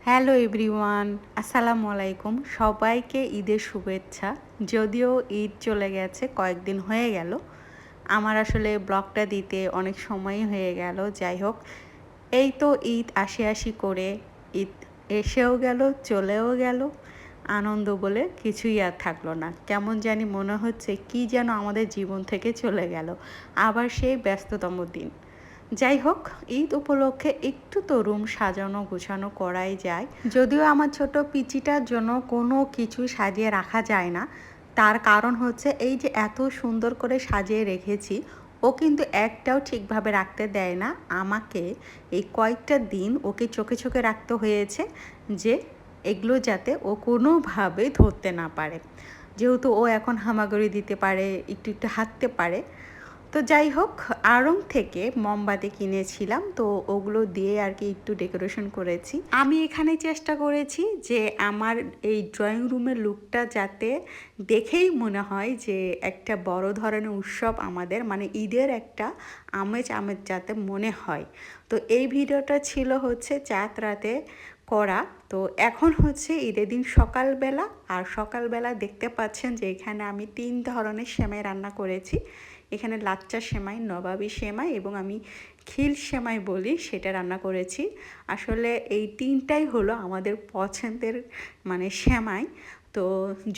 Hello everyone, আসসালামু আলাইকুম। সবাইকে ঈদের শুভেচ্ছা। যদিও ঈদ চলে গেছে, কয়েকদিন হয়ে গেল। আমার আসলে ব্লগটা দিতে অনেক সময়ই হয়ে গেল। যাই হোক, এই তো ঈদ আসি আসি করে ঈদ এসেও গেল, চলেও গেল। আনন্দ বলে কিছুই আর থাকলো না। কেমন জানি মনে হচ্ছে কি যেন আমাদের জীবন থেকে চলে গেল। আবার সেই ব্যস্ততম দিন। যাই হোক, ঈদ উপলক্ষে একটু তো রুম সাজানো গোছানো করাই যায়। যদিও আমার ছোট পিচিটার জন্য কোনো কিছু সাজিয়ে রাখা যায় না, তার কারণ হচ্ছে এই যে এত সুন্দর করে সাজিয়ে রেখেছি, ও কিন্তু একটাও ঠিকভাবে রাখতে দেয় না আমাকে। এই কয়েকটা দিন ওকে চোখে চোখে রাখতে হয়েছে যে এগুলো যাতে ও কোনোভাবে ধরতে না পারে। যেহেতু ও এখন হামাগুড়ি দিতে পারে, একটু একটু হাঁটতে পারে। তো যাই হোক, আড়ং থেকে মোমবাতি কিনেছিলাম, তো ওগুলো দিয়ে আর কি একটু ডেকোরেশন করেছি। আমি এখানে চেষ্টা করেছি যে আমার এই ড্রয়িং রুমের লুকটা যাতে দেখেই মনে হয় যে একটা বড় ধরনের উৎসব আমাদের, মানে ঈদের একটা আমেজ আমেজ যাতে মনে হয়। তো এই ভিডিওটা ছিল হচ্ছে চাঁদ রাতে করা। তো এখন হচ্ছে ঈদের দিন সকালবেলা, আর সকালবেলা দেখতে পাচ্ছেন যে এখানে আমি 3 ধরনের সেমাই রান্না করেছি। এখানে লাচ্চা সেমাই, নবাবী সেমাই এবং আমি খিল সেমাই বলি, সেটা রান্না করেছি। আসলে এই তিনটাই হলো আমাদের পছন্দের মানে সেমাই। তো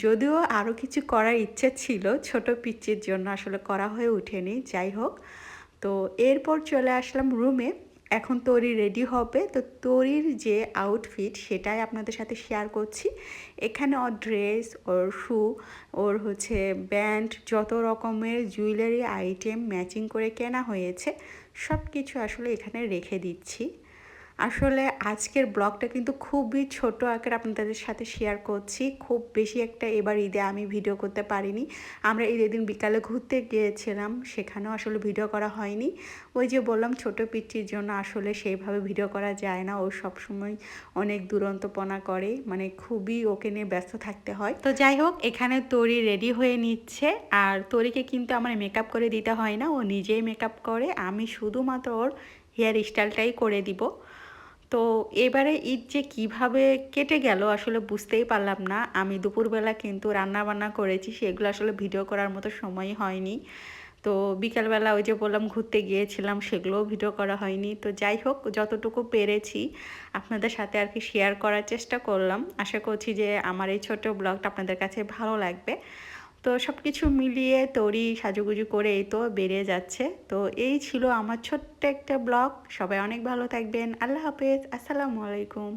যদিও আরও কিছু করার ইচ্ছে ছিল ছোট পিচ্চির জন্য, আসলে করা হয়ে ওঠেনি। যাই হোক, তো এরপর চলে আসলাম রুমে। এখন তরি রেডি হবে, তো তরির যে আউটফিট সেটাই আপনাদের সাথে শেয়ার করছি। এখানে ওর ড্রেস, ওর শু, ওর হচ্ছে ব্যান্ড, যত রকমের জুয়েলারি আইটেম ম্যাচিং করে কেনা হয়েছে, সব কিছু আসলে এখানে রেখে দিচ্ছি। আসলে আজকের ব্লগটা কিন্তু খুবই ছোট আকারে আপনাদের সাথে শেয়ার করছি। খুব বেশি একটা এবার ঈদে আমি ভিডিও করতে পারিনি। আমরা ঈদের দিন বিকালে ঘুরতে গিয়েছিলাম, সেখানেও আসলে ভিডিও করা হয়নি। ওই যে বললাম ছোট পিচ্চির জন্য আসলে সেইভাবে ভিডিও করা যায় না। ও সবসময় অনেক দুরন্তপনা করে, মানে খুবই ওকে নিয়ে ব্যস্ত থাকতে হয়। তো যাই হোক, এখানে তরি রেডি হয়ে নিচ্ছে। আর তরিকে কিন্তু আমার মেকআপ করে দিতে হয় না, ও নিজেই মেকআপ করে। আমি শুধুমাত্র ওর হেয়ার স্টাইলটাই করে দিব। তো এবারে ঈদ যে কীভাবে কেটে গেল আসলে বুঝতেই পারলাম না। আমি দুপুরবেলা কিন্তু রান্না বান্না করেছি, সেগুলো আসলে ভিডিও করার মতো সময় হয়নি। তো বিকালবেলা ওই যে বললাম ঘুরতে গিয়েছিলাম, সেগুলোও ভিডিও করা হয়নি। তো যাই হোক, যতটুকু পেরেছি আপনাদের সাথে আর কি শেয়ার করার চেষ্টা করলাম। আশা করছি যে আমার এই ছোট ব্লগটা আপনাদের কাছে ভালো লাগবে। তো সব কিছু মিলিয়ে তরি সাজুগুজু করে এই তো বেরিয়ে যাচ্ছে। তো এই ছিল আমার ছোট্ট একটা ব্লগ। সবাই অনেক ভালো থাকবেন। আল্লাহ হাফেজ, আসসালামু আলাইকুম।